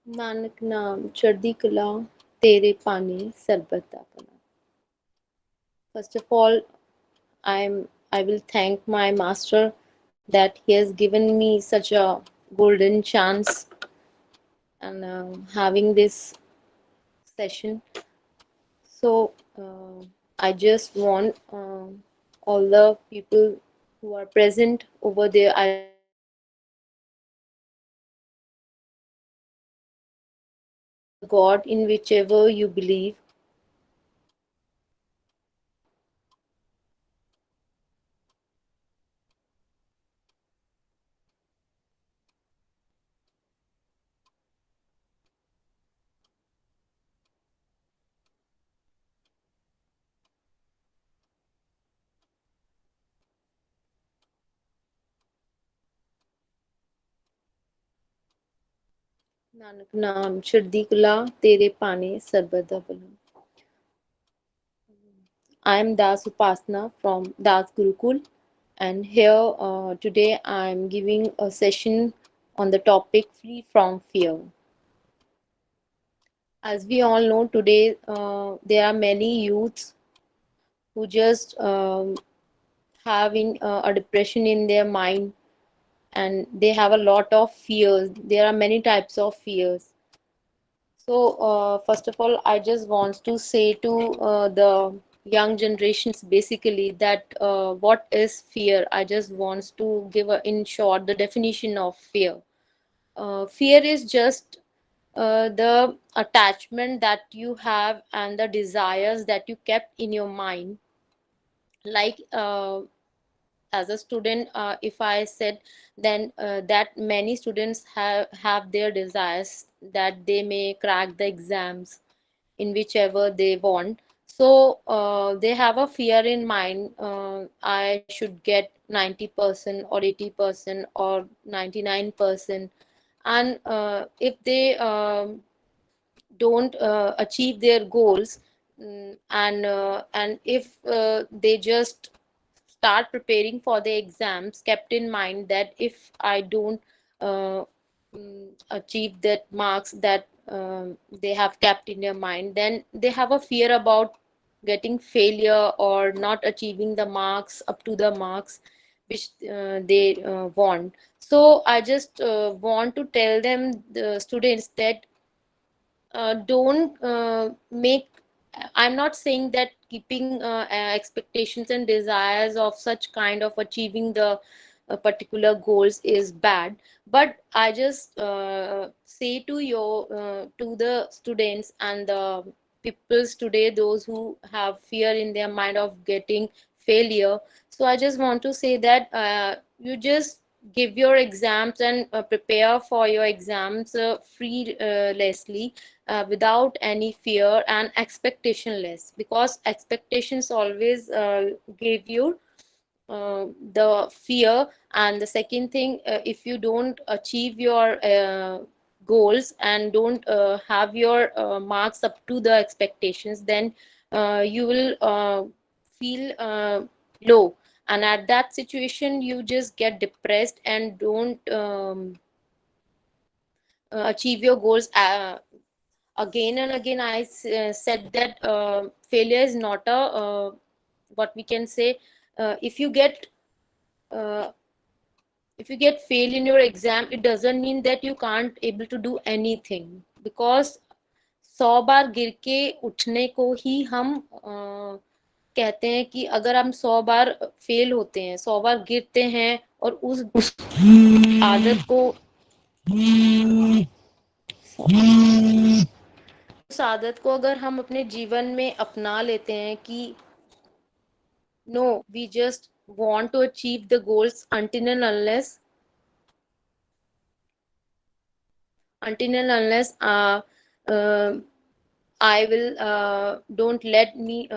ਨਾਨਕ ਨਾਮ ਚੜ੍ਹਦੀ ਕਲਾ ਤੇਰੇ ਪਾਣੀ ਸਰਬਤ ਦਾ ਭਲਾ. First of all, I will thank my master that he has given me such a golden chance and having this session. So I just want all the people who are present over there. I just want to the God in whichever you believe. Nanak ਨਾਮ ਚੜ੍ਹਦੀ ਕਲਾ ਤੇਰੇ ਪਾਣੇ ਸਰਬਤ ਦਾ ਭਲਾ. I am Das Upasna from Das Gurukul, and here today I am giving a session on the topic free from fear. As we all know, today there are many youths who just having a depression in their mind, and they have a lot of fears. There are many types of fears. So, first of all, I just want to say to the young generations basically that what is fear? I just want to give in short the definition of fear. Fear is just the attachment that you have and the desires that you kept in your mind. Like as a student, if I said then that many students have their desires that they may crack the exams in whichever they want. So they have a fear in mind. I should get 90% or 80% or 99%. And if they don't achieve their goals, and if they just start preparing for the exams kept in mind that if I don't uh, achieve that marks that they have kept in their mind, then they have a fear about getting failure or not achieving the marks up to the marks which they want. So I just want to tell them, the students, that don't make, I'm not saying that keeping expectations and desires of such kind of achieving the particular goals is bad, but I just say to your to the students and the peoples today, those who have fear in their mind of getting failure. So I just want to say that you just give your exams and prepare for your exams freelessly, without any fear and expectationless, because expectations always give you the fear. And the second thing, if you don't achieve your goals and don't have your marks up to the expectations, then you will feel low, and at that situation you just get depressed and don't achieve your goals. Again and again I said that failure is not a what we can say, if you get uh, if you get fail in your exam, it doesn't mean that you can't able to do anything, because 100 बार गिर के उठने को ही हम कहते हैं कि अगर हम 100 बार फेल होते हैं, 100 बार गिरते हैं और उस आदत को उस आदत को अगर हम अपने जीवन में अपना लेते हैं कि no, we just want to achieve the goals until and unless uh, I will don't let me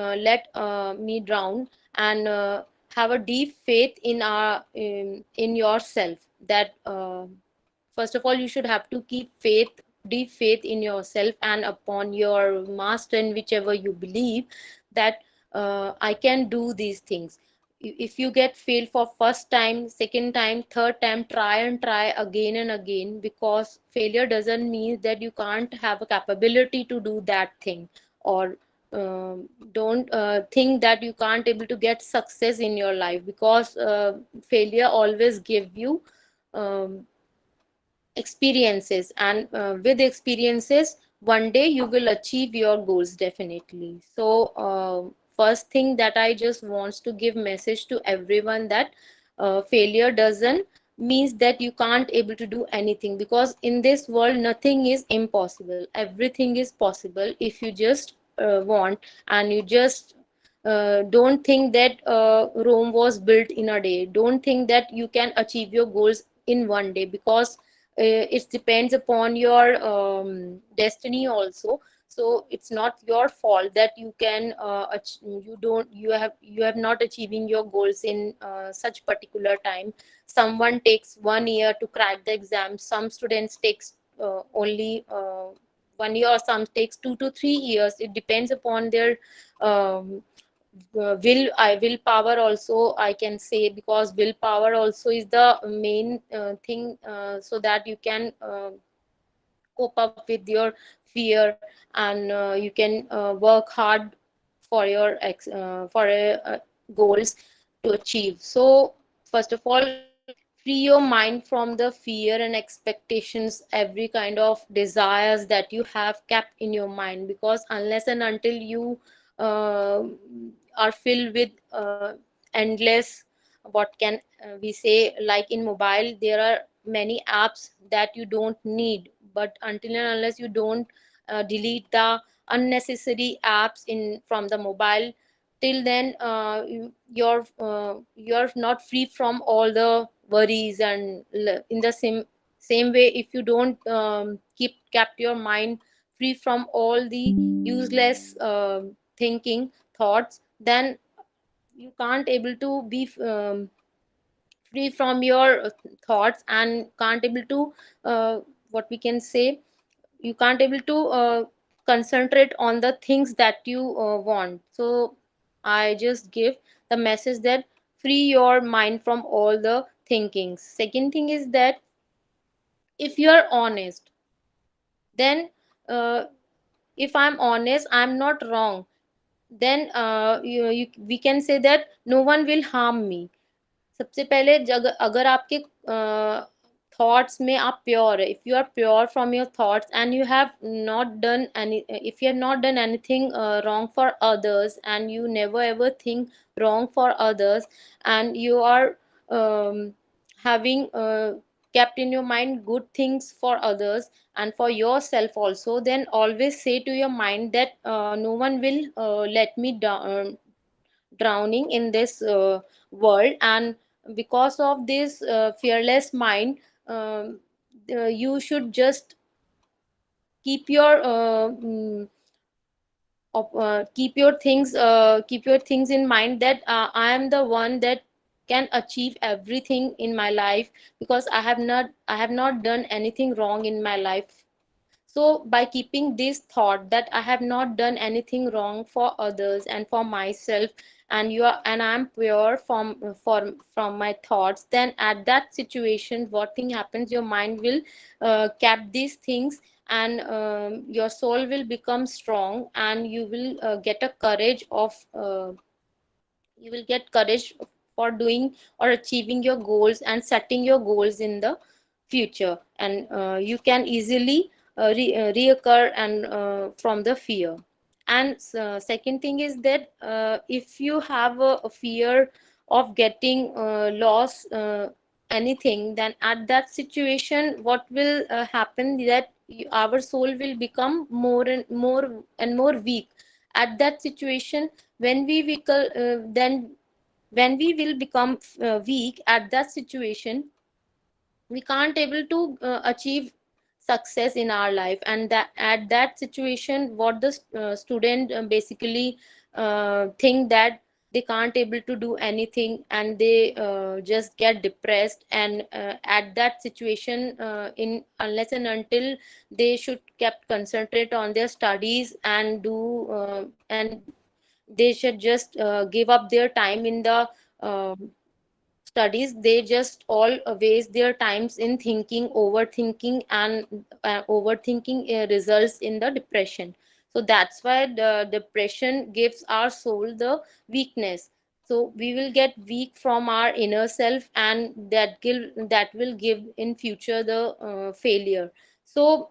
drown, and have a deep faith in our in yourself. That first of all, you should have to keep faith, deep faith in yourself and upon your master, in whichever you believe that I can do these things. if you get failed for first time, second time, third time, try and try again and again, because failure doesn't mean that you can't have a capability to do that thing. Or don't think that you can't able to get success in your life, because failure always give you um, experiences, and with experiences one day you will achieve your goals definitely. So first thing that I just wants to give message to everyone, that failure doesn't means that you can't able to do anything, because in this world nothing is impossible, everything is possible if you just want. And you just don't think that Rome was built in a day. Don't think that you can achieve your goals in one day, because it depends upon your destiny also. So it's not your fault that you can you don't you have not achieving your goals in such particular time. Someone takes 1 year to crack the exam, some students takes only 1 year, or some takes 2 to 3 years. It depends upon their um, willpower also, I can say, because willpower also is the main thing, so that you can cope up with your fear, and you can work hard for your goals to achieve. So first of all, free your mind from the fear and expectations, every kind of desires that you have kept in your mind, because unless and until you uh, are filled with endless, what can we say, like in mobile there are many apps that you don't need, but until and unless you don't delete the unnecessary apps in from the mobile, till then you're not free from all the worries. And in the same way, if you don't kept your mind free from all the useless thinking thoughts, then you can't able to be free from your thoughts, and can't able to what we can say, you can't able to concentrate on the things that you want. So I just give the message that free your mind from all the thinkings. Second thing is that if you are honest, then if I'm honest, I'm not wrong, then we can say that no one will harm me. सबसे पहले अगर आपके thoughts में आप pure है, if you are pure from your thoughts and you have not done any, if you have not done anything wrong for others, and you never ever think wrong for others, and you are um, having kept in your mind good things for others and for yourself also, then always say to your mind that no one will let me down, drowning in this world. And because of this fearless mind, um, you should just keep your keep your things in mind, that I am the one that can achieve everything in my life, because I have not done anything wrong in my life. So by keeping this thought that I have not done anything wrong for others and for myself, and I'm pure from my thoughts, then at that situation, what thing happens? Your mind will cap these things, and your soul will become strong, and you will get courage for doing or achieving your goals and setting your goals in the future. And you can easily reoccur and from the fear. And second thing is that if you have a fear of getting lost anything, then at that situation what will happen, that our soul will become more weak. At that situation, when we will become weak, at that situation we can't able to achieve success in our life. And that at that situation, what the student basically think that they can't able to do anything, and they just get depressed. And at that situation, in unless and until they should kept concentrate on their studies and do and they should just give up their time in the um, studies, they just all waste their times in thinking, overthinking, and overthinking results in the depression. So that's why the depression gives our soul the weakness. So we will get weak from our inner self, and that will give in future the failure. So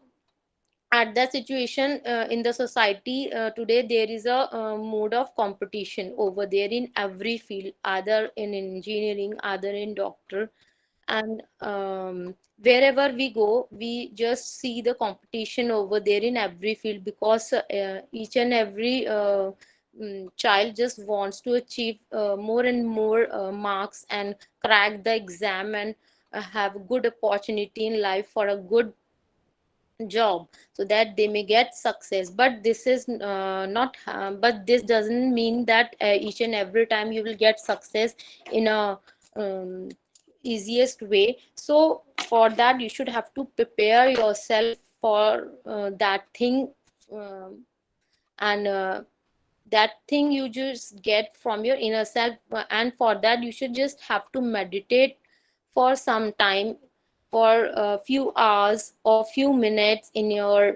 at that situation, in the society today, there is a mode of competition over there in every field, either in engineering, either in doctor, and wherever we go, we just see the competition over there in every field, because each and every child just wants to achieve more and more marks and crack the exam, and have a good opportunity in life for a good job, so that they may get success. But this is not but this doesn't mean that each and every time you will get success in a um, easiest way. So for that, you should have to prepare yourself for that thing, um, and that thing you just get from your inner self. And for that, you should just have to meditate for some time, for a few hours or few minutes in your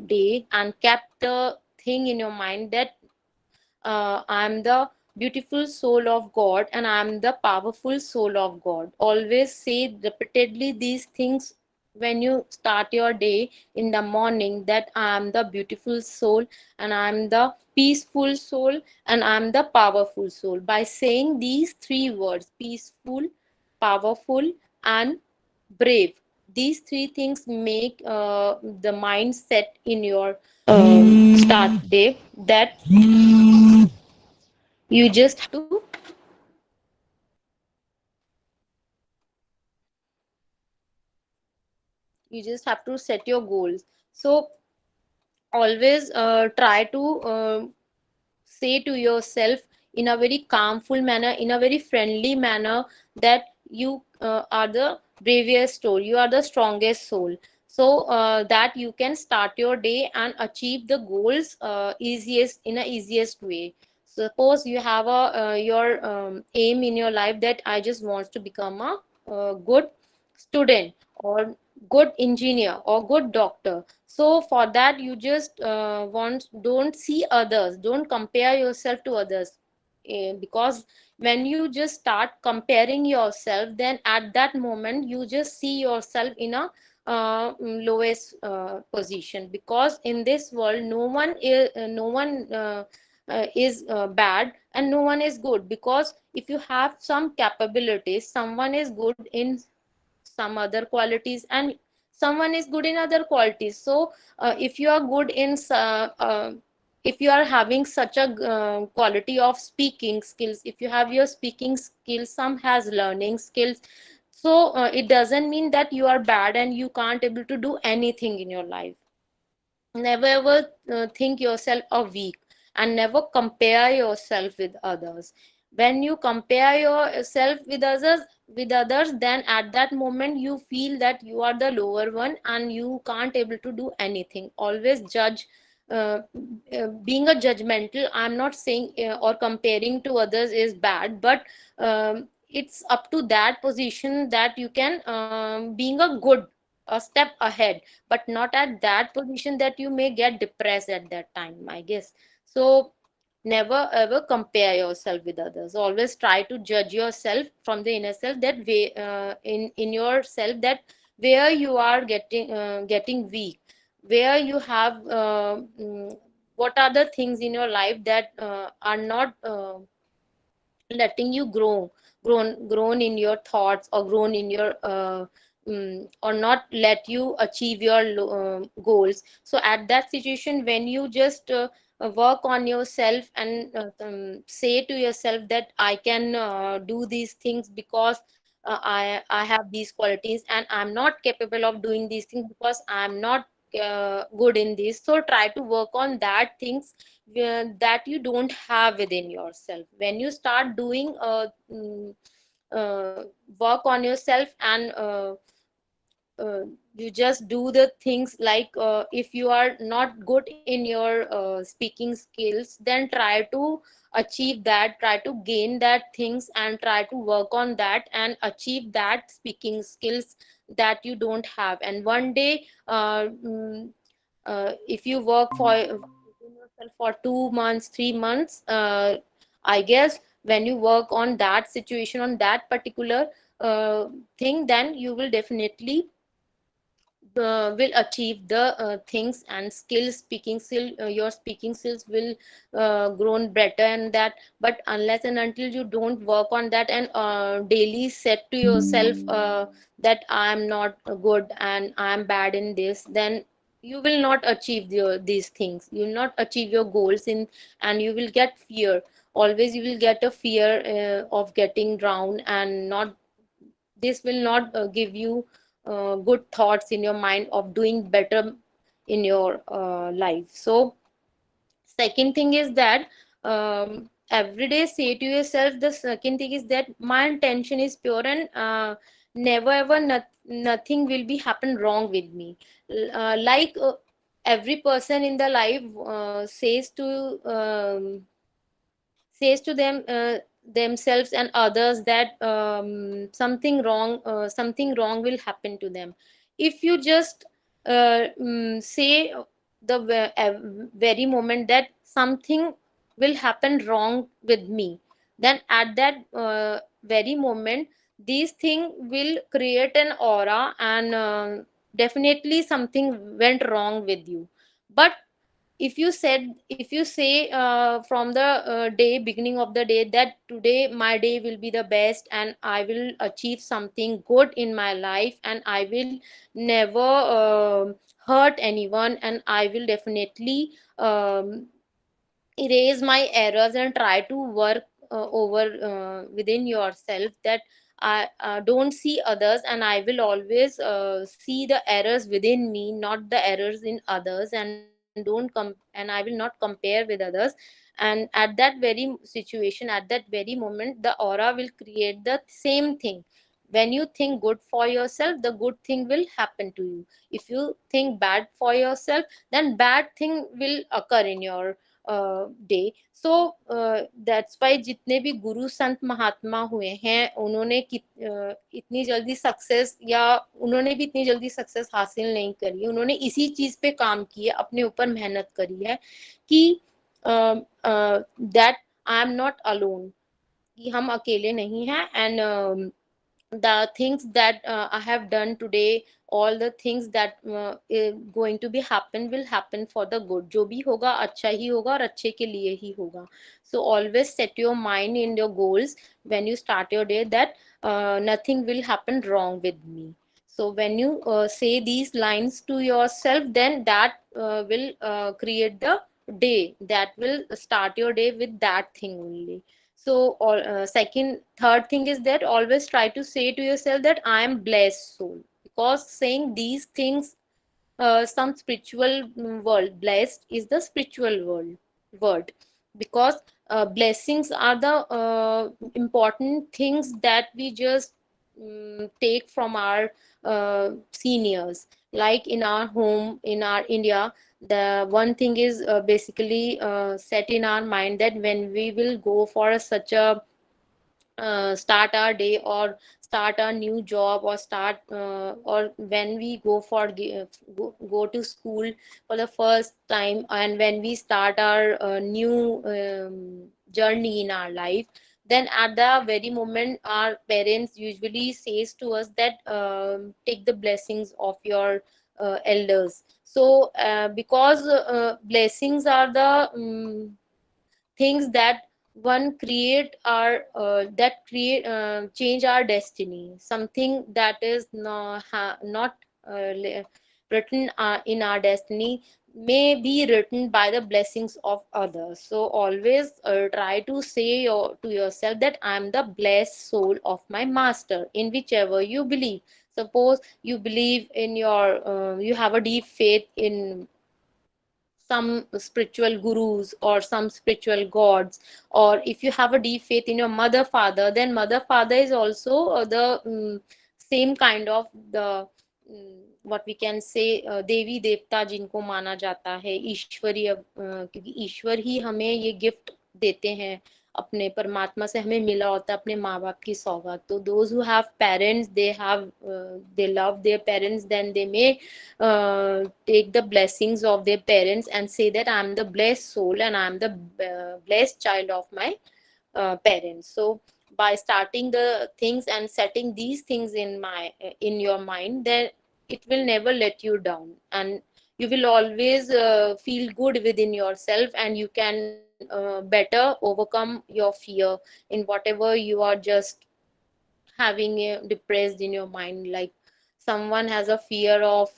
day, and kept the thing in your mind that I'm the beautiful soul of God, and I'm the powerful soul of God. Always say repeatedly these things when you start your day in the morning, that I'm the beautiful soul, and I'm the peaceful soul, and I'm the powerful soul. By saying these three words, peaceful, powerful, and brave, these three things make the mindset in your start day, that you just have to set your goals. So always try to say to yourself in a very calmful manner, in a very friendly manner, that you are the bravest soul, you are the strongest soul, so that you can start your day and achieve the goals easiest in a easiest way. Suppose you have a your aim in your life, that I just want to become a good student, or good engineer, or good doctor. So for that, you just don't see others, don't compare yourself to others. Because when you just start comparing yourself, then at that moment you just see yourself in a lowest position. Because in this world, no one is bad, and no one is good. Because if you have some capabilities, someone is good in some other qualities, and someone is good in other qualities. So if you are good in if you are having such a quality of speaking skills, if you have your speaking skills, some has learning skills, so it doesn't mean that you are bad and you can't able to do anything in your life. Never ever think yourself a weak, and never compare yourself with others. When you compare yourself with others, then at that moment you feel that you are the lower one, and you can't able to do anything. Always judge. Being a judgmental, I'm not saying or comparing to others is bad, but it's up to that position that you can being a good a step ahead, but not at that position that you may get depressed at that time, I guess. So never ever compare yourself with others. Always try to judge yourself from the inner self, that way in yourself, that where you are getting weak, where you have what are the things in your life that are not letting you grown in your thoughts, or grown in your or not let you achieve your goals. So at that situation, when you just work on yourself, and say to yourself that I can do these things, because I have these qualities, and I'm not capable of doing these things because I'm not good in this. So try to work on that things that you don't have within yourself. When you start doing work on yourself, and you just do the things like, if you are not good in your speaking skills, then try to achieve that, try to gain that things and try to work on that and achieve that speaking skills that you don't have. And one day, if you work for within yourself for 2 months, 3 months, I guess when you work on that situation, on that particular thing, then you will definitely will achieve the things and skills, speaking skill, your speaking skills will grown better and that. But unless and until you don't work on that and daily set to yourself that I am not good and I am bad in this, then you will not achieve these things, you will not achieve your goals in, and you will get fear. Always you will get a fear of getting drowned, and not, this will not give you good thoughts in your mind of doing better in your life. So second thing is that, every day say to yourself, the second thing is that my intention is pure, and never ever nothing will be happen wrong with me. Like, every person in the life says to themselves and others that something wrong will happen to them. If you just say the very moment that something will happen wrong with me, then at that very moment these thing will create an aura, and definitely something went wrong with you. But if you say from the day beginning of the day that today my day will be the best and I will achieve something good in my life, and I will never hurt anyone, and I will definitely erase my errors and try to work over within yourself, that I don't see others, and I will always see the errors within me, not the errors in others, and I will not compare with others. And at that very situation, at that very moment, the aura will create the same thing. When you think good for yourself, the good thing will happen to you. If you think bad for yourself, then bad thing will occur in your day. So that's why जितने भी गुरु संत महात्मा हुए हैं, उन्होंने इतनी जल्दी success, या उन्होंने भी इतनी जल्दी सक्सेस हासिल नहीं करी है, उन्होंने इसी चीज पे काम किया, अपने ऊपर मेहनत करी है कि that I am not alone, कि हम अकेले नहीं हैं, and the things that I have done today, all the things that going to be happen will happen for the good. जो भी होगा अच्छा ही होगा और अच्छे के लिए ही होगा. So always set your mind in your goals when you start your day, that nothing will happen wrong with me. So when you say these lines to yourself, then that will create the day, that will start your day with that thing only. So, third thing is that always try to say to yourself that I am blessed soul. Because saying these things, some spiritual world, blessed is the spiritual word. Because blessings are the important things that we just take from our seniors. Like in our home, in our India, the one thing is basically set in our mind that when we will go for such a start our day, or start a new job, or start or when we go for go to school for the first time, and when we start our new journey in our life, then at the very moment our parents usually says to us that take the blessings of your elders. So because blessings are the things that one create our that create change our destiny, something that is not written in our destiny may be written by the blessings of others. So always try to say to yourself that I am the blessed soul of my master, in whichever you believe. Suppose you believe in your you have a deep faith in some spiritual gurus or some spiritual gods, or if you have a deep faith in your mother father, then mother father is also the same kind of the what we can say, देवी देवता जिनको माना जाता है, ईश्वरीय, क्योंकि ईश्वर ही हमें ये gift देते हैं, अपने परमात्मा से हमें मिला होता है अपने माँ बाप की सौगात. तो those who have parents, they love their parents, then they may take the blessings of their parents and say that I am the blessed soul and I am the blessed child of my parents. So by starting the things and setting these things in your mind, then it will never let you down, and you will always feel good within yourself, and you can better overcome your fear in whatever you are just having depressed in your mind. Like someone has a fear of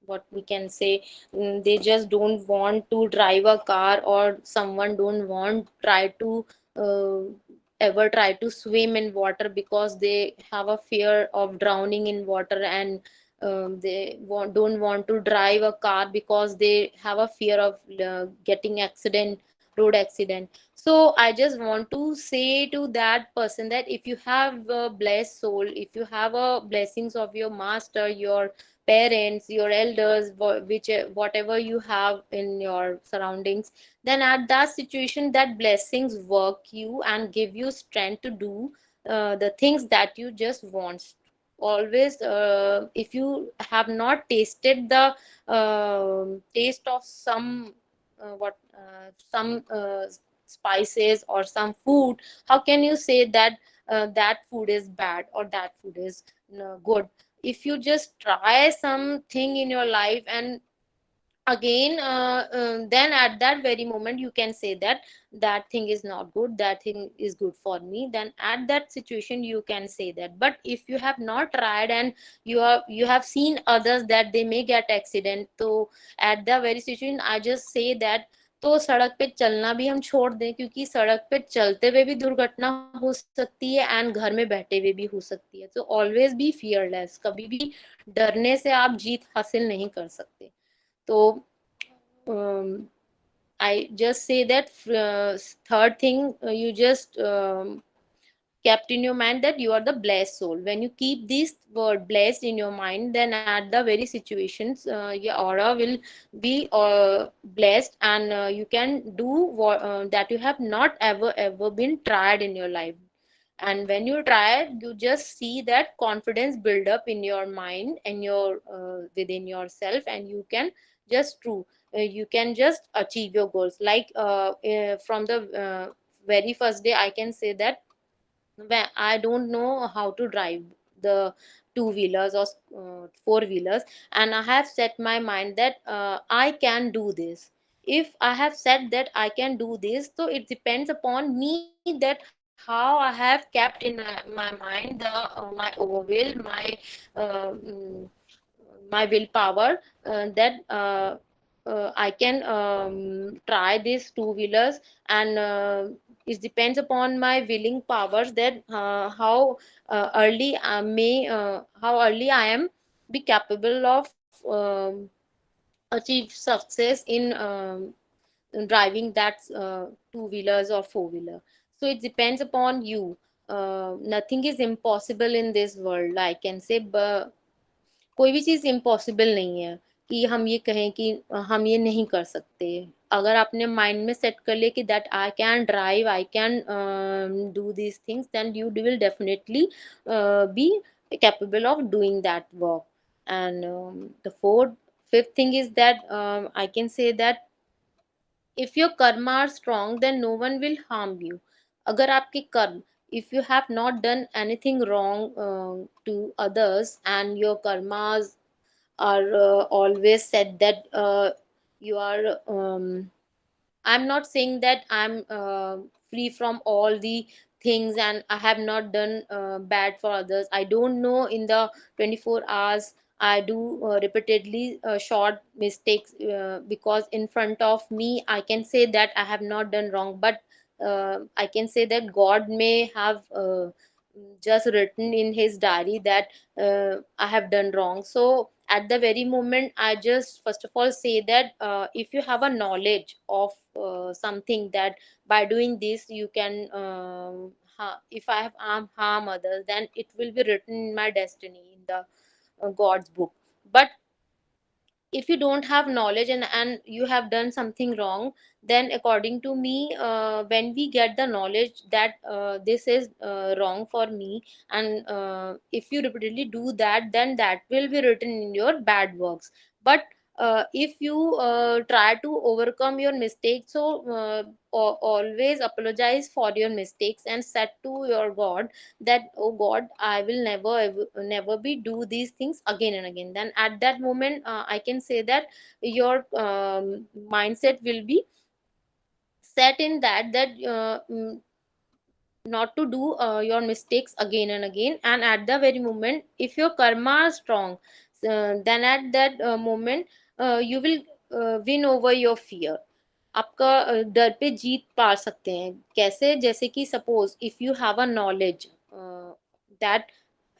what we can say, they just don't want to drive a car, or someone don't want try to uh, ever try to swim in water because they have a fear of drowning in water, and don't want to drive a car because they have a fear of getting accident, road accident. So I just want to say to that person that if you have a blessed soul, if you have a blessings of your master, your parents, your elders, which whatever you have in your surroundings, then at that situation that blessings work you and give you strength to do the things that you just want. Always, if you have not tasted the taste of some spices or some food, how can you say that that food is bad or that food is good? If you just try something in your life, and again then at that very moment you can say that that thing is not good, that thing is good for me, then at that situation you can say that. But if you have not tried and you have seen others that they may get accident, so at the very situation I just say that तो सड़क पे चलना भी हम छोड़ दें, क्योंकि सड़क पे चलते हुए भी दुर्घटना हो सकती है एंड घर में बैठे हुए भी हो सकती है. तो ऑलवेज बी फियरलेस, कभी भी डरने से आप जीत हासिल नहीं कर सकते. तो um, I just say that third thing, you just kept in your mind that you are the blessed soul. When you keep this word blessed in your mind, then at the very situations, your aura will be blessed, and you can do that you have not ever been tried in your life. And when you try, you just see that confidence build up in your mind and your within yourself, and you can just true you can just achieve your goals. Like from the very first day I can say that when I don't know how to drive the two wheelers or four wheelers, and I have set my mind that I can do this. If I have said that I can do this, so it depends upon me that how I have kept in my mind my overwill, my my willpower, that I can try these two wheelers, and it depends upon my willing powers that how early I am be capable of achieve success in driving that two wheelers or four wheeler. So it depends upon you. Nothing is impossible in this world, I can say, but कोई भी चीज़ impossible नहीं है कि हम ये कहें कि हम ये नहीं कर सकते. अगर आपने माइंड में सेट कर लिया कि that I can drive, I can do these things, then you will definitely be capable of doing that work. And the fifth thing is that I can say that if your karma are strong, then no one will harm you. अगर आपके कर्म, if you have not done anything wrong to others, and your karmas are always said that you are I'm not saying that I'm free from all the things and I have not done bad for others. I don't know, in the 24 hours I do repeatedly short mistakes, because in front of me I can say that I have not done wrong, but I can say that God may have just written in his diary that I have done wrong. So at the very moment, I just first of all say that if you have a knowledge of something that by doing this you can if I have harm others, then it will be written in my destiny, in the God's book. But if you don't have knowledge and you have done something wrong, then according to me, when we get the knowledge that this is wrong for me, and if you repeatedly do that, then that will be written in your bad works. But if you try to overcome your mistakes, so always apologize for your mistakes and said to your God that, oh God, I will never be do these things again and again. Then at that moment, I can say that your mindset will be set in that not to do your mistakes again and again. And at the very moment, if your karma is strong, then at that moment you will win over your fear. आपका डर पे जीत पा सकते हैं कैसे, जैसे कि suppose if you have a knowledge that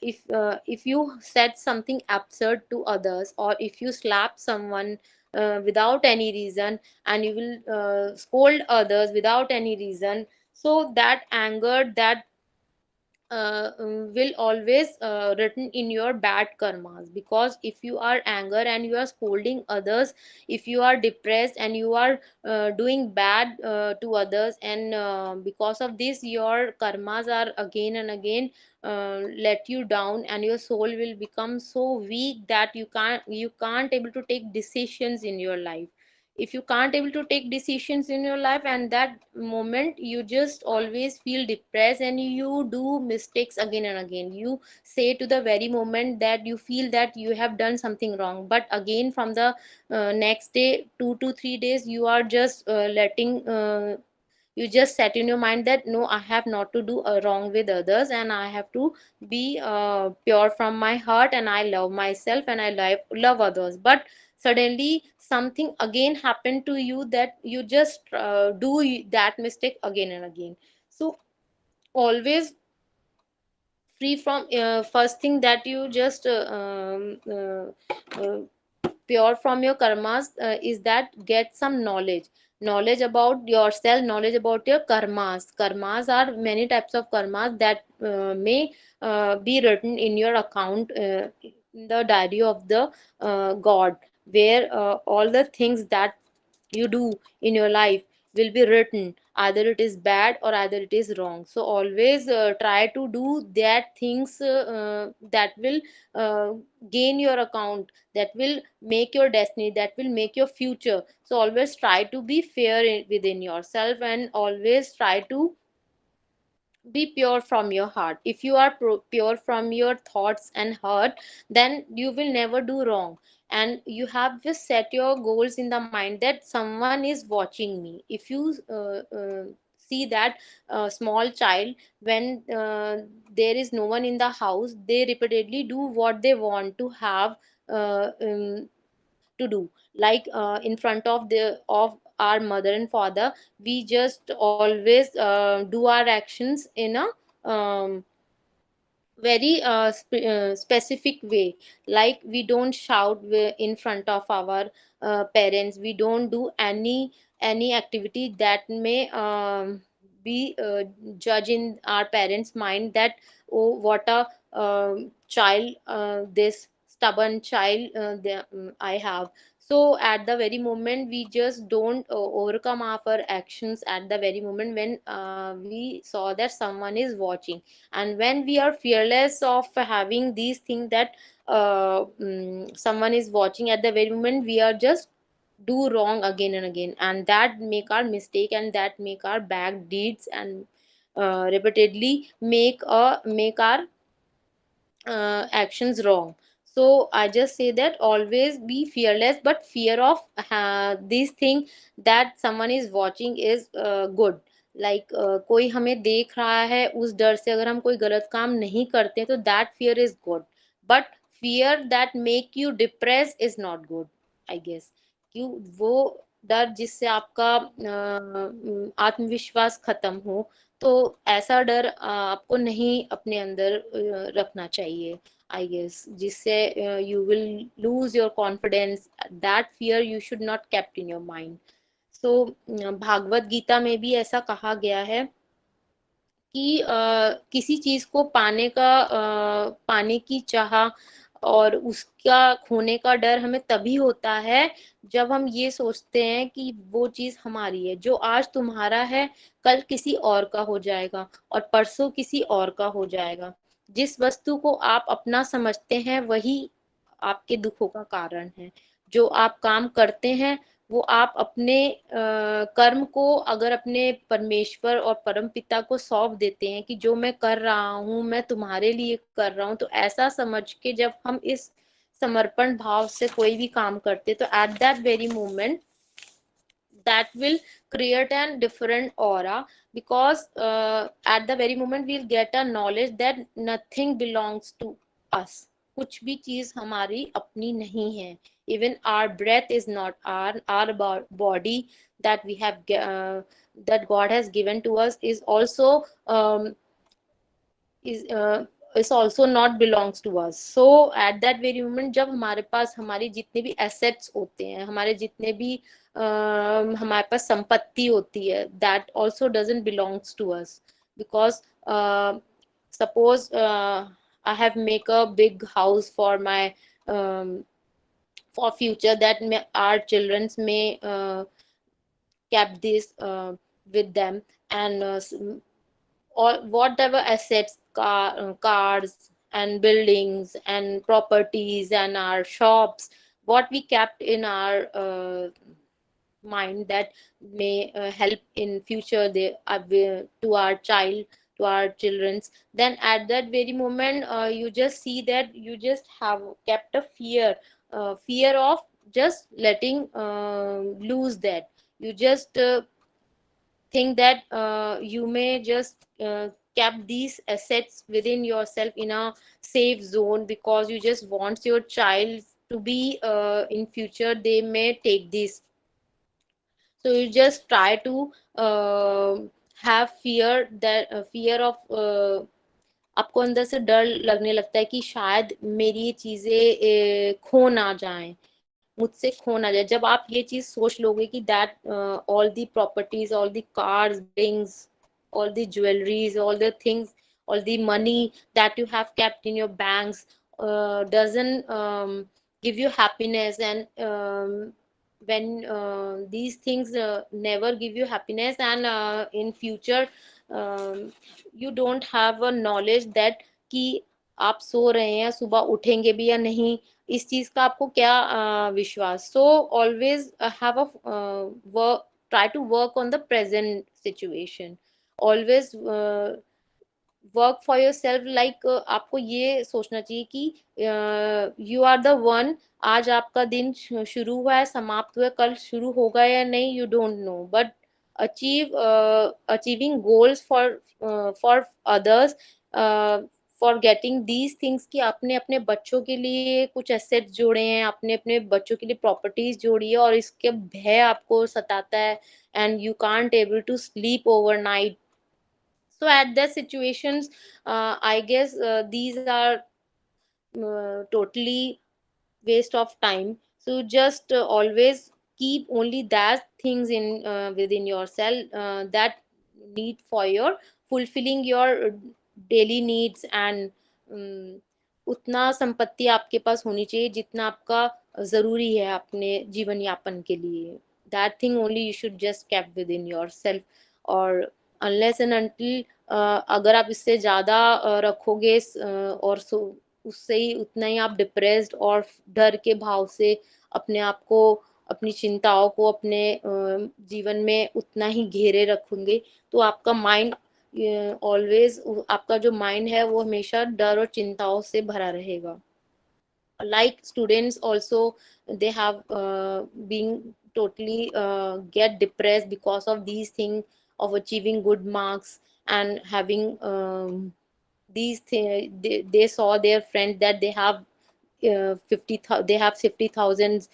if you said something absurd to others, or if you slap someone without any reason, and you will scold others without any reason, so that anger, that will always written in your bad karmas. Because if you are anger and you are scolding others, if you are depressed and you are doing bad to others, and because of this your karmas are again and again let you down, and your soul will become so weak that you can't able to take decisions in your life. If you can't able to take decisions in your life, and that moment you just always feel depressed and you do mistakes again and again, you say to the very moment that you feel that you have done something wrong, but again from the next day, 2 to 3 days, you are just letting you just set in your mind that no, I have not to do wrong with others, and I have to be pure from my heart, and I love myself, and I love others. But suddenly something again happened to you that you just do that mistake again and again. So always free from first thing that you just pure from your karmas is that get some knowledge about yourself, knowledge about your karmas are many types of karmas that may be written in your account, in the diary of the god, where all the things that you do in your life will be written, either it is bad or either it is wrong. So always try to do that things that will uh, gain your account, that will make your destiny, that will make your future. So always try to be fair within yourself, and always try to be pure from your heart. If you are pure from your thoughts and heart, then you will never do wrong. And you have just set your goals in the mind that someone is watching me. If you see that small child, when there is no one in the house, they repeatedly do what they want to have to do, like in front of the of our mother and father, we just always do our actions in a very specific way. Like we don't shout in front of our parents, we don't do any activity that may be judge in our parents mind that, oh, what a child, this stubborn child I have. So at the very moment we just don't overcome our actions at the very moment when we saw that someone is watching. And when we are fearless of having these things that someone is watching, at the very moment we are just do wrong again and again, and that make our mistake, and that make our bad deeds, and repeatedly make our actions wrong. So I just say that always be fearless, but fear of this thing that someone is watching is good. Like कोई हमें देख रहा है, उस डर से अगर हम कोई गलत काम नहीं करते तो that fear is good. But fear that make you depressed is not good, I guess. क्यों? वो डर जिससे आपका आत्मविश्वास खत्म हो, तो ऐसा डर आपको नहीं अपने अंदर रखना चाहिए, आई गेस, जिससे you will lose your confidence. That fear you should not kept in your mind. So Bhagavad Gita में भी ऐसा कहा गया है कि किसी चीज को पाने की चाह और उसका खोने का डर हमें तभी होता है जब हम ये सोचते हैं कि वो चीज हमारी है, जो आज तुम्हारा है कल किसी और का हो जाएगा और परसों किसी और का हो जाएगा। जिस वस्तु को आप अपना समझते हैं वही आपके दुखों का कारण है। जो आप काम करते हैं वो आप अपने कर्म को अगर अपने परमेश्वर और परम पिता को सौंप देते हैं कि जो मैं कर रहा हूँ मैं तुम्हारे लिए कर रहा हूँ, तो ऐसा समझ के जब हम इस समर्पण भाव से कोई भी काम करते तो eight that very moment that will create a different aura, because at the very moment we'll get a knowledge that nothing belongs to us. कुछ भी चीज हमारी अपनी नहीं है. Even our breath is not our body that we have that God has given to us is also is uh, is also not belongs to us. So at that very moment जब हमारे पास हमारी जितने भी assets होते हैं, हमारे जितने भी हमारे पास संपत्ति होती है, that also doesn't belongs to us. Because suppose I have make a big house for my for future that may, our children's may kept this with them, and or whatever assets, cars and buildings and properties and our shops, what we kept in our mind that may help in future they to our child, to our children's, then at that very moment you just see that you just have kept a fear, fear of just letting lose that. You just think that you may just kept these assets within yourself in a safe zone, because you just want your child to be in future they may take this. So you just try to have fear, that fear of आपको अंदर से डर लगने लगता है कि शायद मेरी ये चीजें खो ना जाएं, मुझसे खो ना जाए. जब आप ये चीज सोच लोगे कि that all the properties, all the cars, buildings, all the jewelries, all the things, all the money that you have kept in your banks doesn't give you happiness, and when these things never give you happiness, and in future you don't have a knowledge that कि आप सो रहे हैं सुबह उठेंगे भी या नहीं, इस चीज का आपको क्या विश्वास. So always have a work, try to work on the present situation. Always work for your self, like आपको ये सोचना चाहिए कि यू आर द वन. आज आपका दिन शुरू हुआ है, समाप्त हुआ है, कल शुरू होगा या नहीं you don't know, but achieving goals for for others, for getting these things, कि आपने अपने बच्चों के लिए कुछ एसेट्स जोड़े हैं, आपने अपने बच्चों के लिए प्रॉपर्टीज जोड़ी है, और इसके भय आपको सताता है, and you can't able to sleep overnight. So at that situations, I guess these are totally waste of time. So just always keep only that things in within yourself that need for your fulfilling your daily needs, and um, उतना संपत्ति आपके पास होनी चाहिए जितना आपका जरूरी है अपने जीवन यापन के लिए. That thing only you should just keep within yourself. और unless and until अगर आप इससे ज्यादा रखोगे और उससे ही उतना ही आप डिप्रेस्ड और डर के भाव से अपने आप को, अपनी चिंताओं को अपने जीवन में उतना ही घेरे रखोगे, तो आपका माइंड ऑलवेज, आपका जो माइंड है वो हमेशा डर और चिंताओं से भरा रहेगा. Like students also, they have been totally get depressed because of these things of achieving good marks and having these things. They saw their friends that they have 50,000, they have 50,000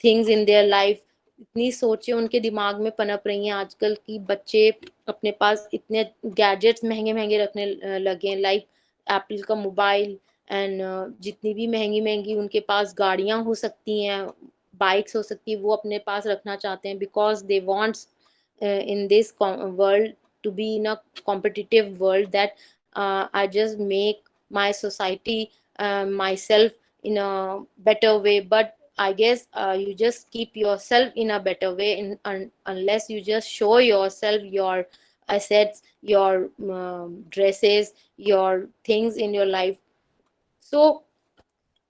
things in their life. इतनी सोचें उनके दिमाग में पनप रही हैं आजकल की बच्चे अपने पास इतने गैजेट्स महंगे महंगे रखने लगे हैं, लाइक एप्पल का मोबाइल, एंड जितनी भी महंगी महंगी उनके पास गाड़ियां हो सकती हैं, बाइक्स हो सकती है, वो अपने पास रखना चाहते हैं, because they wants in this world to be in a competitive world, that I just make my society myself in a better way. But I guess you just keep yourself in a better way unless you just show yourself your assets, your dresses, your things in your life. So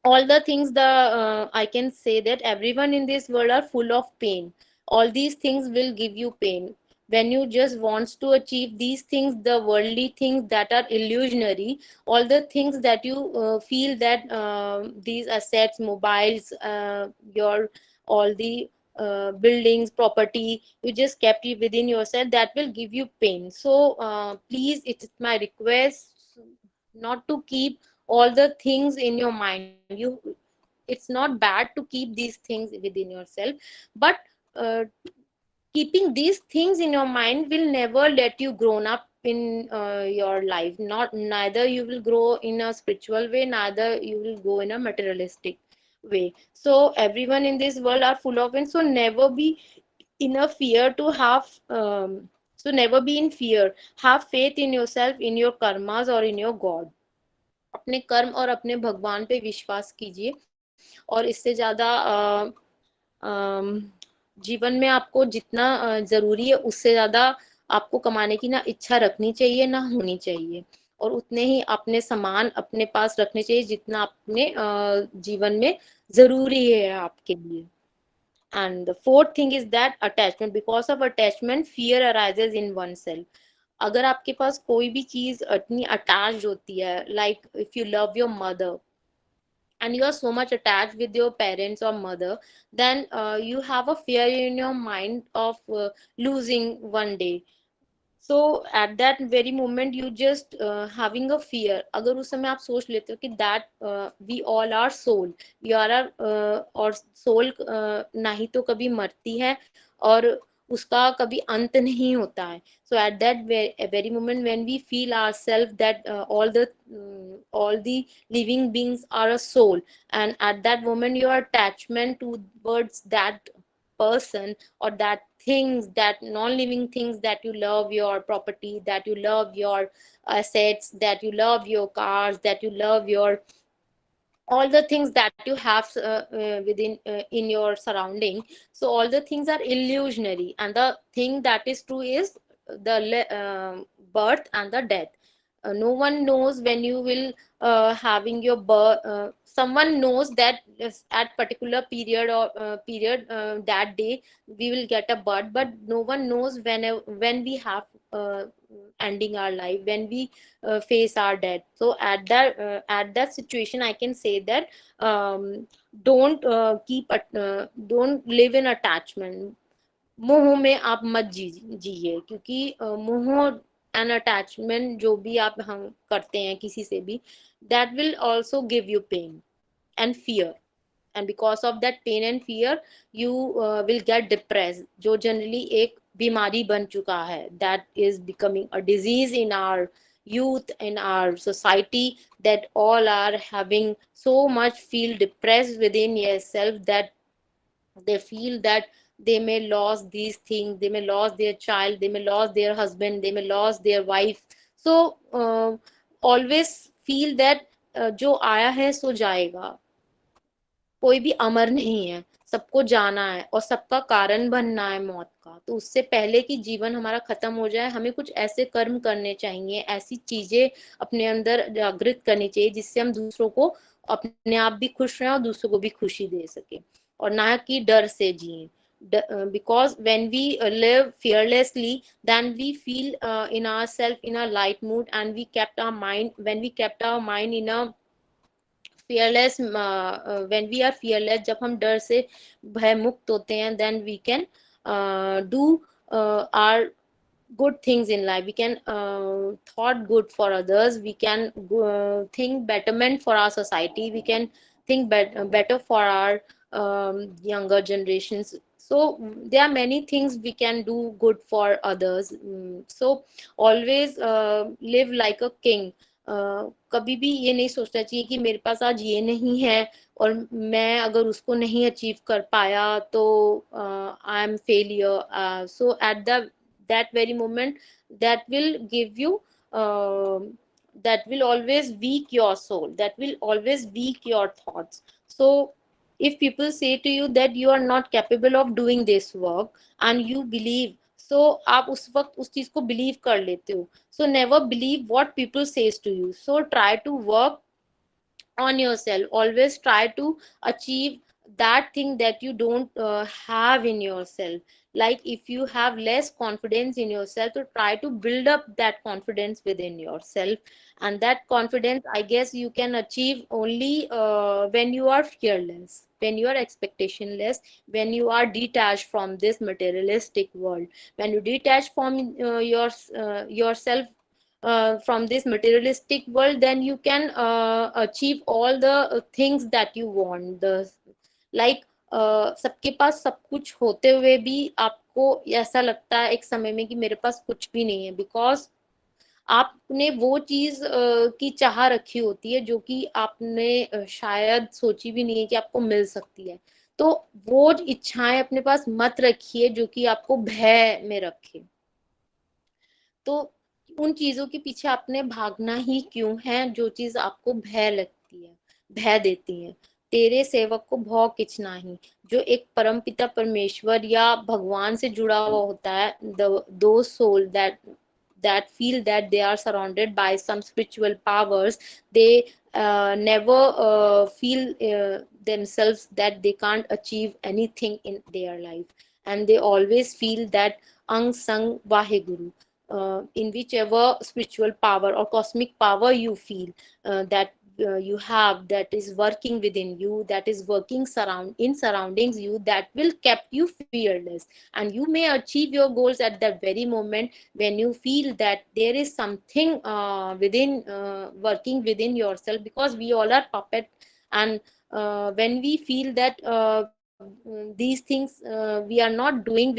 all the things, the I can say that everyone in this world are full of pain. All these things will give you pain when you just wants to achieve these things, the worldly things that are illusionary. All the things that you feel that these assets, mobiles, your all the buildings, property, you just kept it within yourself, that will give you pain. So please, it's my request not to keep all the things in your mind. It's not bad to keep these things within yourself, but uh, keeping these things in your mind will never let you grown up in your life. Not neither you will grow in a spiritual way, neither you will go in a materialistic way. So everyone in this world are full of it. So never be in a fear to have so never be in fear. Have faith in yourself, in your karmas or in your God. अपने कर्म और अपने भगवान पे विश्वास कीजिए, और इससे ज्यादा अम, जीवन में आपको जितना जरूरी है उससे ज्यादा आपको कमाने की ना इच्छा रखनी चाहिए, ना होनी चाहिए। और उतने ही अपने सामान अपने पास रखने चाहिए जितना अपने जीवन में जरूरी है आपके लिए। And the fourth thing is that attachment. Because of attachment, fear arises in oneself. अगर आपके पास कोई भी चीज इतनी अटैच्ड होती है, like if you love your mother and you are so much attached with your parents or mother, then you have a fear in your mind of losing one day. So at that very moment you just having a fear। अगर उस समय आप सोच लेते हो कि that we all are soul, we are और soul ना ही तो कभी मरती है और उसका कभी अंत नहीं होता है। So at that very moment when we feel ourselves that all the living beings are a soul, and at that moment your attachment towards that person or that things, that non-living things that you love, your property, that you love your assets, that you love your cars, that you love your all the things that you have within in your surrounding. So all the things are illusionary, and the thing that is true is the birth and the death. No one knows when you will having your birth. Someone knows that at particular period or period that day we will get a birth, but no one knows when we have uh, ending our life, when we face our death. So at that situation I can say that don't don't live in attachment। मोह में आप मत जिए, क्योंकि मोह and attachment जो भी आप हम करते हैं किसी से भी, that will also give you pain and fear. and because of that pain and fear you will get depressed, जो जनरली एक बीमारी बन चुका है, that is becoming a disease in our youth, in our society, that all are having so much feel depressed within yourself, that they feel that they may lose these things, they may lose their child, they may lose their husband, they may lose their wife। so always feel that जो आया है सो जाएगा, कोई भी अमर नहीं है, सबको जाना है और सबका कारण बनना है मौत का। तो उससे पहले कि जीवन हमारा खत्म हो जाए, हमें कुछ ऐसे कर्म करने चाहिए, ऐसी चीजें अपने अंदर जागृत करनी चाहिए जिससे हम दूसरों को, अपने आप भी खुश रहें और दूसरों को भी खुशी दे सके, और ना कि डर से जिए। Because when we live fearlessly, then we feel in ourselves in a light mood, and we kept our mind, when we kept our mind in a fearless, when we are fearless, जब हम डर से भय मुक्त होते हैं, then we can do our good things in life, we can thought good for others, we can think betterment for our society, we can think better for our younger generations। So there are many things we can do good for others। So always live like a king। कभी भी ये नहीं सोचना चाहिए कि मेरे पास आज ये नहीं है और मैं अगर उसको नहीं अचीव कर पाया तो I am failure. So at the that very moment, that will give you uh, that will always weak your soul, that will always weak your thoughts. So if people say to you that you are not capable of doing this work and you believe, so आप उस वक्त उस चीज को believe कर लेते हो. So never believe what people says to you. So try to work on yourself. Always try to achieve that thing that you don't have in yourself. Like if you have less confidence in yourself, to try to build up that confidence within yourself. And that confidence, I guess, you can achieve only when you are fearless, when you are expectationless, when you are detached from this materialistic world. When you detach from yourself from this materialistic world, then you can achieve all the things that you want. The like सबके पास सब कुछ होते हुए भी आपको ऐसा लगता है एक समय में कि मेरे पास कुछ भी नहीं है, बिकॉज आपने वो चीज की चाह रखी होती है जो कि आपने शायद सोची भी नहीं है कि आपको मिल सकती है. तो वो इच्छाएं अपने पास मत रखिए जो कि आपको भय में रखे. तो उन चीजों के पीछे आपने भागना ही क्यों है जो चीज आपको भय लगती है, भय देती है. तेरे सेवक को भौ किछ नाही. जो एक परमपिता परमेश्वर या भगवान से जुड़ा हुआ होता है, दो soul that feel that they are surrounded by some spiritual powers, they never feel themselves that they can't achieve anything in their life, and they always feel that ang sang vaheguru. In whichever spiritual power or cosmic power you feel that you have, that is working within you, that is working surroundings you, that will keep you fearless. And you may achieve your goals at that very moment when you feel that there is something within working within yourself, because we all are puppet. And when we feel that these things we are not doing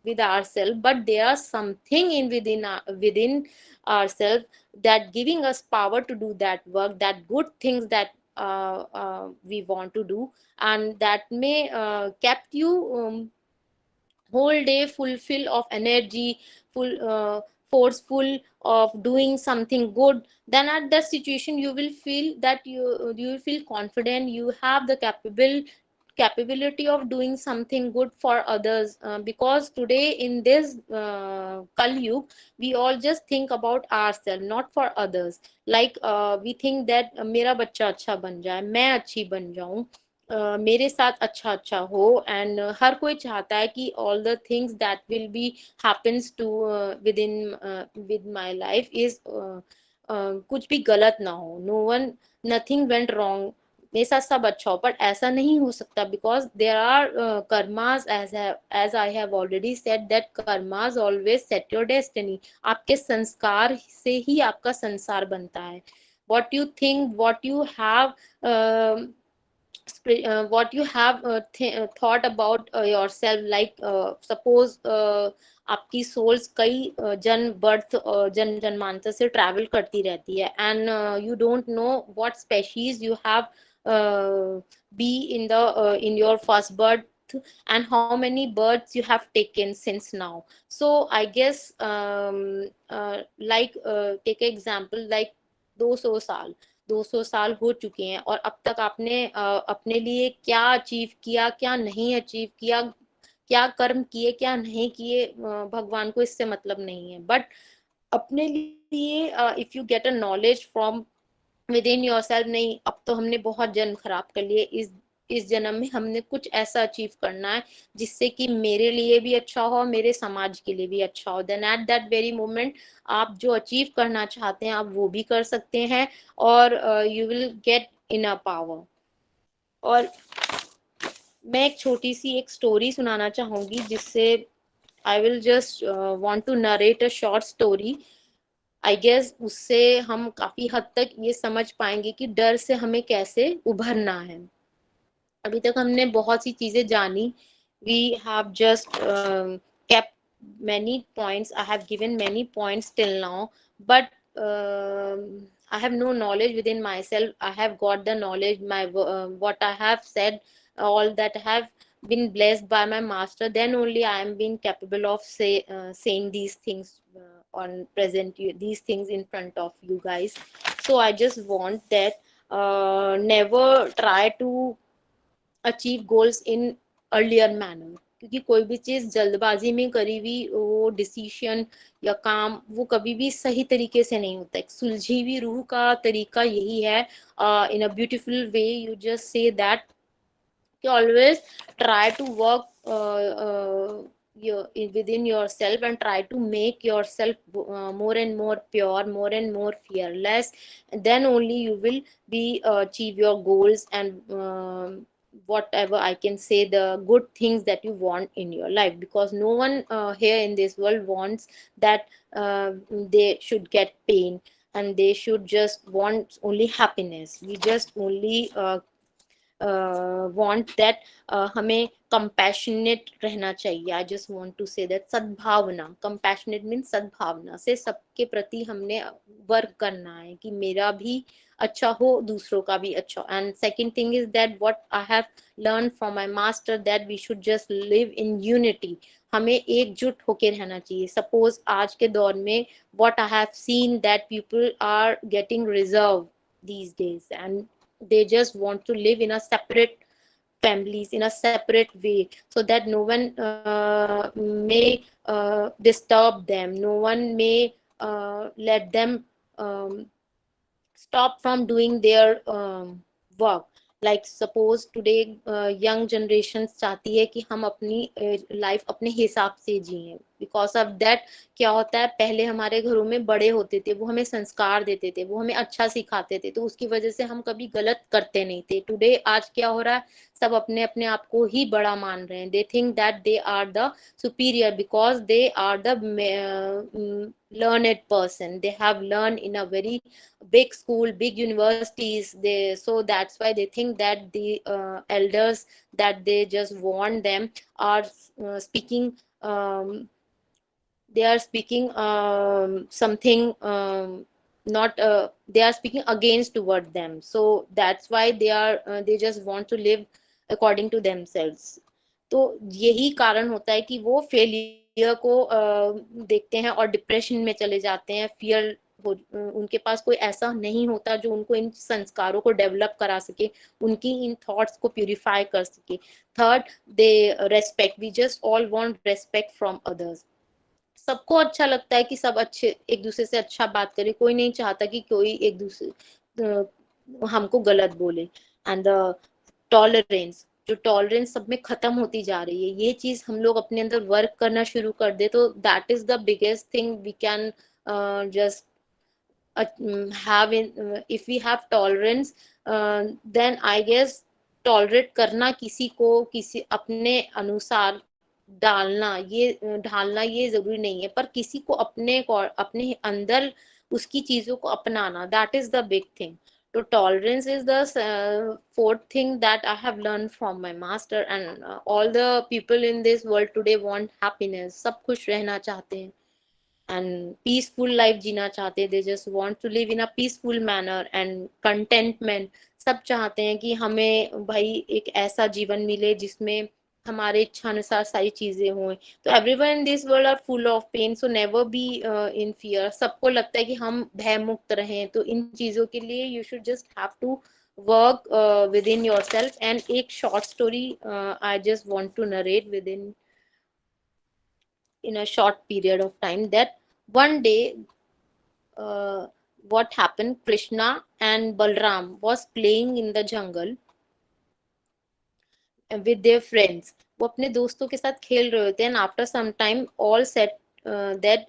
with ourselves, but there are something in within ourselves that giving us power to do that work, that good things that we want to do, and that may kept you whole day fulfill of energy, full forceful of doing something good. Then at that situation you will feel that you will feel confident, you have the capability of doing something good for others, because today in this kal yug we all just think about ourselves, not for others. Like we think that मेरा बच्चा अच्छा बन जाए, मैं अच्छी बन जाऊं, मेरे साथ अच्छा अच्छा हो. एंड हर कोई चाहता है कि all the things that will be happens to with in with my life is कुछ भी गलत ना हो. No one, nothing went wrong, मेरे साथ सब अच्छा हो. बट ऐसा नहीं हो सकता, because there are karmas, as I have already said that karmas always set your destiny. आपके संस्कार से ही आपका संसार बनता है. what you think, what you have what you have thought about yourself. Like suppose आपकी सोल्स कई जन्म बर्थ जन्म जन्मांतर से ट्रैवल करती रहती है, and you don't know what species you have be in the in your first birth, and how many births you have taken since now. So I guess like take an example, like 200 साल 200 साल हो चुके हैं, और अब तक आपने अपने लिए क्या अचीव किया, क्या नहीं अचीव किया, क्या कर्म किए, क्या नहीं किए, भगवान को इससे मतलब नहीं है. बट अपने लिए if you get a knowledge from with in your self, नहीं अब तो हमने बहुत जन्म खराब कर लिए, इस जन्म में हमने कुछ ऐसा अचीव करना है जिससे कि मेरे लिए भी अच्छा हो, मेरे समाज के लिए भी अच्छा हो. Then at that very moment आप जो अचीव करना चाहते हैं आप वो भी कर सकते हैं, और you will get in a power. और मैं एक छोटी सी एक स्टोरी सुनाना चाहूंगी, जिससे I will just want to narrate a short story. I guess उससे हम काफी हद तक ये समझ पाएंगे कि डर से हमें कैसे उभरना है. अभी तक हमने बहुत सी चीजें जानी. We have just kept many points, I have given many points till now, but I have no knowledge within myself. I have got the knowledge, my what I have said, all that have been blessed by my master, then only I am being capable of saying these things on present you, these things in front of you guys. So I just want that never try to achieve goals in earlier manner, क्योंकि कोई भी चीज जल्दबाजी में करी हुई वो decision या काम वो कभी भी सही तरीके से नहीं होता। एक सुलझी हुई रूह का तरीका यही है, in a beautiful way you just say that you always try to work within yourself and try to make yourself more and more pure, more and more fearless. Then only you will be achieve your goals and whatever I can say, the good things that you want in your life, because no one here in this world wants that they should get pain, and they should just want only happiness. We just only want that हमें compassionate रहना चाहिए। I just want to say that सद्भावना, compassionate means सद्भावना से सबके प्रति हमने work करना है कि मेरा भी अच्छा हो, दूसरों का भी अच्छा। And second thing is that what I have learn from my master, that we should just live in unity. हमें एकजुट होके रहना चाहिए। सपोज आज के दौर में what I have seen that people are getting reserve these days, and they just want to live in a separate families in a separate way, so that no one may disturb them, no one may let them stop from doing their work. Like suppose today young generations चाहती है कि हम अपनी life अपने हिसाब से जिएं। Because of that क्या होता है, पहले हमारे घरों में बड़े होते थे, वो हमें संस्कार देते थे, वो हमें अच्छा सिखाते थे, तो उसकी वजह से हम कभी गलत करते नहीं थे। टुडे आज क्या हो रहा है, सब अपने अपने आप को ही बड़ा मान रहे हैं। They think that they are the superior because they are the learned person, they have learned in a very big school, big universities, they, so that's why they think that the elders that they just warn them are speaking they are speaking something not they are speaking against toward them, so that's why they are they just want to live according to themselves। तो यही कारण होता है कि वो failure को देखते हैं और डिप्रेशन में चले जाते हैं। फियर उनके पास कोई ऐसा नहीं होता जो उनको इन संस्कारों को डेवलप करा सके, उनकी इन थॉट्स को प्यूरिफाई कर सके। Third, they respect, we just all want respect from others. सबको अच्छा लगता है कि सब अच्छे एक दूसरे से अच्छा बात करे, कोई नहीं चाहता कि कोई एक दूसरे हमको गलत बोले। एंड द टॉलरेंस, जो टॉलरेंस सब में खत्म होती जा रही है, ये चीज हम लोग अपने अंदर वर्क करना शुरू कर दे तो that is the biggest thing we can just have in if we have tolerance, then I guess tolerate करना किसी को किसी अपने अनुसार डालना ये ढालना ये जरूरी नहीं है, पर किसी को अपने अंदर उसकी चीजों को अपनाना, that is the big thing. तो tolerance is the fourth thing that I have learned from my master, and all the people in this world today want happiness, सब खुश रहना चाहते हैं and peaceful life जीना चाहते हैं। they just want to live in a peaceful manner and contentment। सब चाहते हैं कि हमें भाई एक ऐसा जीवन मिले जिसमें हमारे इच्छा अनुसार सारी चीजें हों। तो everyone in this world are full of pain, so never be in fear। सबको लगता है कि हम भय मुक्त रहें, तो इन चीजों के लिए you should just have to work within yourself। and एक short story I just want to narrate within in a short period of time, that one day uh, what happened, Krishna and Balram was playing in the jungle with their friends। वो अपने दोस्तों के साथ खेल रहे होते हैं। after some time all said that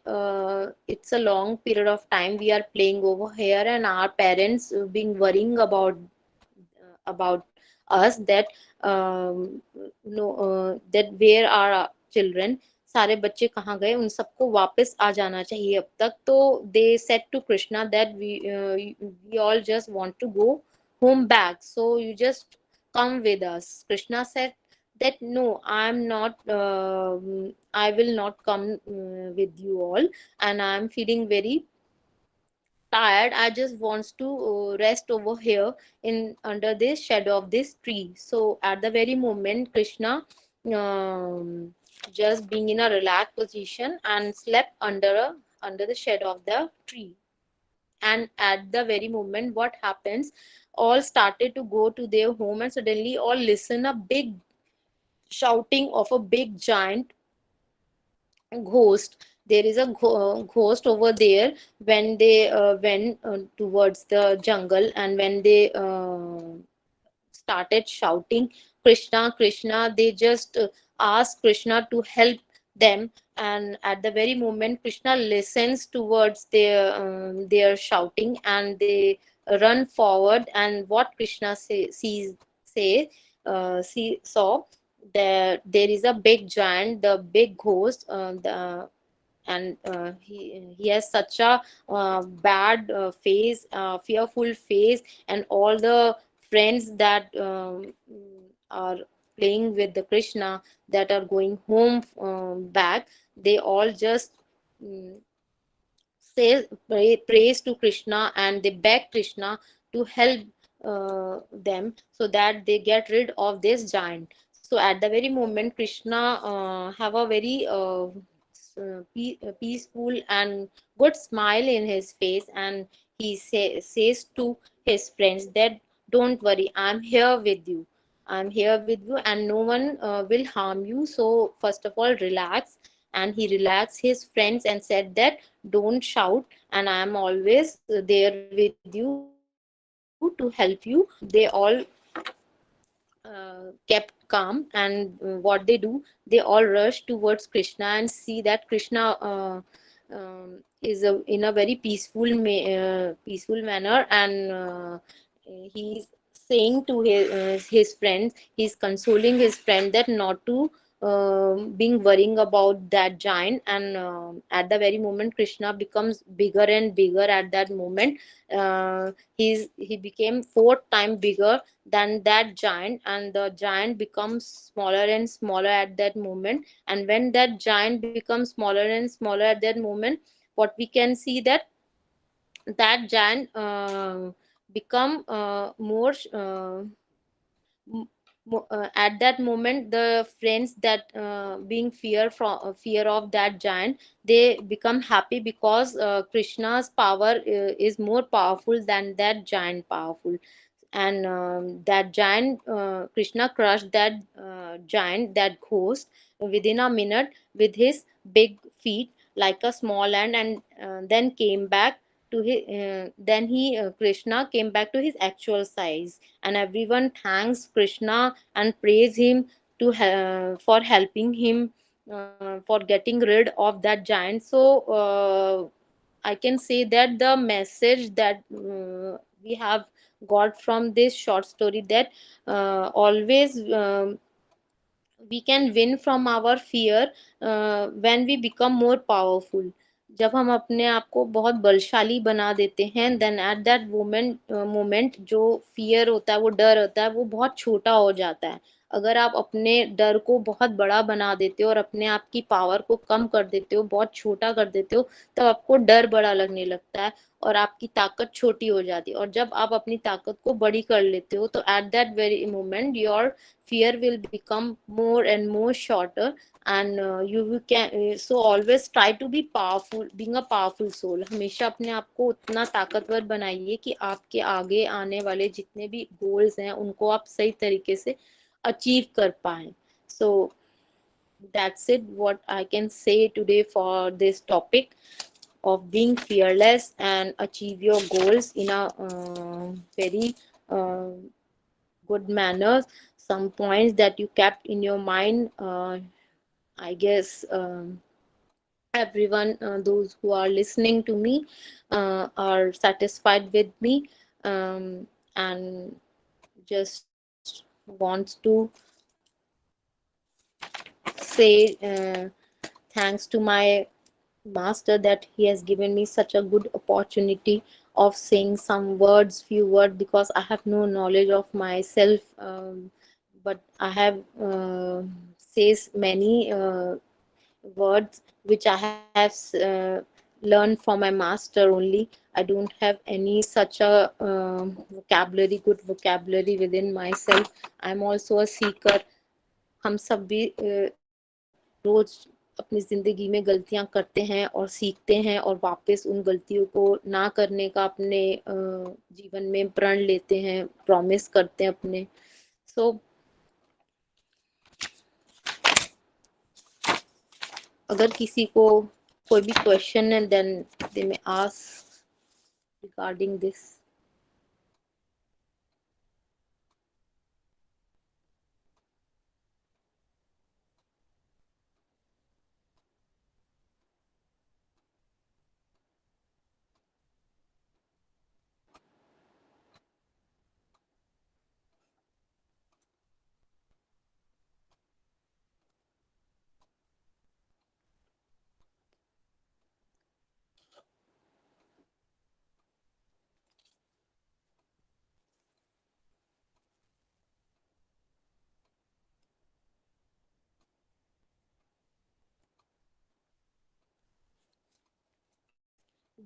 it's a long period of time we are playing over here and our parents being worrying about us, that no that where are our children, सारे बच्चे कहाँ गए, उन सबको वापस आ जाना चाहिए अब तक। तो they said to Krishna that we all just want to go home back, so you just come with us। Krishna said that no, I am not I will not come with you all, and I am feeling very tired, I just wants to rest over here in under this shadow of this tree। So at the very moment Krishna just being in a relaxed position and slept under under the shade of the tree. And at the very moment, what happens, all started to go to their home, and suddenly all listen a big shouting of a big giant ghost. There is a ghost over there. When they went towards the jungle, and when they started shouting Krishna, Krishna, they just asked Krishna to help them. And at the very moment, Krishna listens towards their shouting, and they run forward. And what Krishna say saw that there is a big giant, the big ghost, and he has such a bad face, fearful face. And all the friends that are playing with the Krishna, that are going home back, they all just um, praise to Krishna, and they beg Krishna to help them, so that they get rid of this giant. So at the very moment, Krishna have a very peaceful and good smile in his face, and he says to his friends that don't worry, I'm here with you, and no one will harm you. So first of all, relax. And he relaxed his friends and said that don't shout, and I am always there with you to help you. And they all kept calm. And what they do, they all rush towards Krishna and see that Krishna is in a very peaceful manner. And he's saying to his friends, he's consoling his friend that not to being worrying about that giant. And at the very moment, Krishna becomes bigger and bigger. At that moment, he became 4 times bigger than that giant, and the giant becomes smaller and smaller at that moment. And when that giant becomes smaller and smaller at that moment, what we can see that that giant become more at that moment, the friends that being fear of that giant, they become happy, because Krishna's power is more powerful than that giant powerful. And that giant, Krishna crushed that giant, that ghost, within a minute with his big feet like a small ant. And then came back to his then he Krishna came back to his actual size. And everyone thanks Krishna and praise him for helping him, for getting rid of that giant. So I can say that the message that we have got from this short story, that always we can win from our fear when we become more powerful. जब हम अपने आप को बहुत बलशाली बना देते हैं, देन एट दैट मोमेंट जो फियर होता है, वो डर होता है, वो बहुत छोटा हो जाता है. अगर आप अपने डर को बहुत बड़ा बना देते हो और अपने आप की पावर को कम कर देते हो, बहुत छोटा कर देते हो, तब आपको डर बड़ा लगने लगता है और आपकी ताकत छोटी हो जाती है. और जब आप अपनी ताकत को बड़ी कर लेते हो, तो eight that very moment your fear will become more and more shorter. And so always try to be powerful, being a powerful soul. हमेशा अपने आप को उतना ताकतवर बनाइए कि आपके आगे आने वाले जितने भी गोल्स हैं, उनको आप सही तरीके से अचीव कर पाए. So that's it, what I can say today for this topic of being fearless and achieve your goals in a very good manner. Some points that you kept in your mind, I guess everyone, those who are listening to me, are satisfied with me, and just wants to say thanks to my master that he has given me such a good opportunity of saying some words, few words, because I have no knowledge of myself, but I have says many words which I have learned from my master only. I don't have any such a vocabulary, good vocabulary within myself. I'm also a seeker. हम सब भी रोज अपनी जिंदगी में गलतियां करते हैं और सीखते हैं और वापस उन गलतियों को ना करने का अपने जीवन में प्रण लेते हैं, प्रॉमिस करते हैं अपने। सो अगर किसी को कोई भी क्वेश्चन है then they may ask regarding this.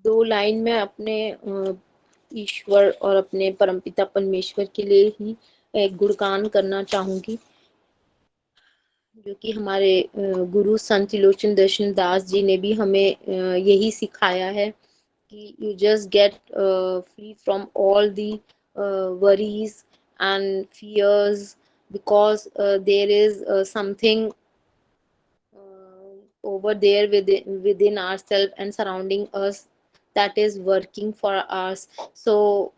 2 line में अपने ईश्वर और अपने परमपिता परमेश्वर के लिए ही एक गुणगान करना चाहूंगी, जो कि हमारे गुरु संत त्रिलोचन दर्शन दास जी ने भी हमें यही सिखाया है कि you just get free from all the worries and fears, because there is something over there within ourselves and surrounding us that is working for us. So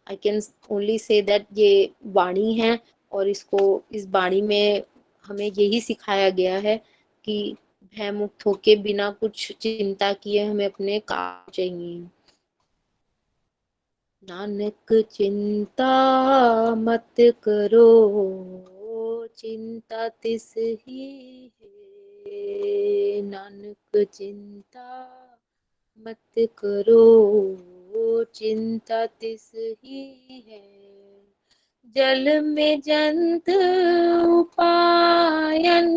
I can only say that ये वाणी है, और इसको इस वाणी में हमें यही सिखाया गया है कि भय मुक्त होके बिना कुछ चिंता किए हमें अपने काम चाहिए। नानक चिंता मत करो, चिंता तिस ही है। नानक चिंता मत करो, चिंता तिस ही है। जल में जंत उपायन,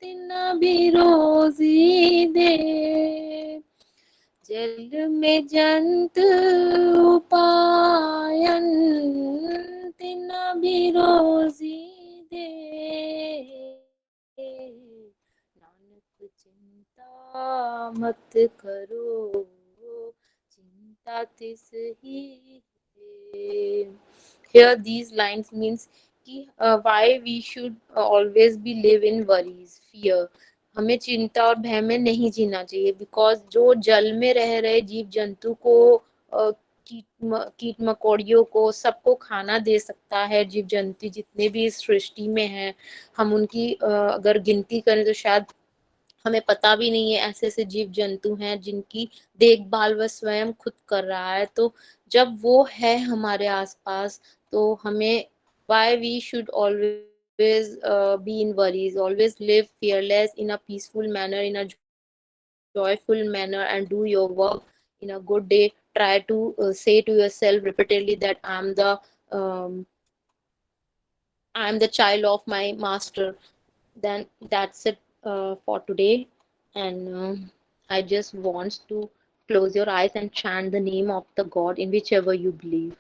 तिना भी रोजी दे। जल में जंत उपायन, तिना भी रोजी दे। नानक चिंता मत करो, चिंता तिस ही है। Here these lines means कि why we should always be live in worries, fear। हमें चिंता और भय में नहीं जीना चाहिए, बिकॉज जो जल में रह रहे जीव जंतु को, कीट मकोड़ियों को, सबको खाना दे सकता है। जीव जंतु जितने भी इस सृष्टि में हैं, हम उनकी अगर गिनती करें तो शायद हमें पता भी नहीं है। ऐसे ऐसे जीव जंतु हैं जिनकी देखभाल वह स्वयं खुद कर रहा है। तो जब वो है हमारे आसपास, तो हमें why we should always be in worries, always live fearless in a peaceful manner, in a joyful manner, and do your work in a good day. Try to say to yourself repeatedly that um, I'm the child of my master. Then that's it for today. And I just want to close your eyes and chant the name of the God in whichever you believe.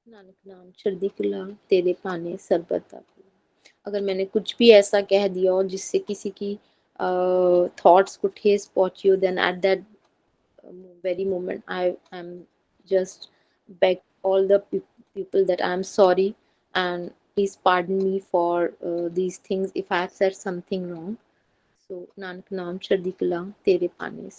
Nanak नाम चढ़ती कला, तेरे पाने सरबत आपुआ। अगर मैंने कुछ भी ऐसा कह दिया और जिससे किसी की थॉट्स को ठेस पहुंची हो, then at that very moment I am just beg all the people that I am sorry, and please pardon me for these things if I have said something wrong. So Nanak Naam Chardi Kala Tere Paane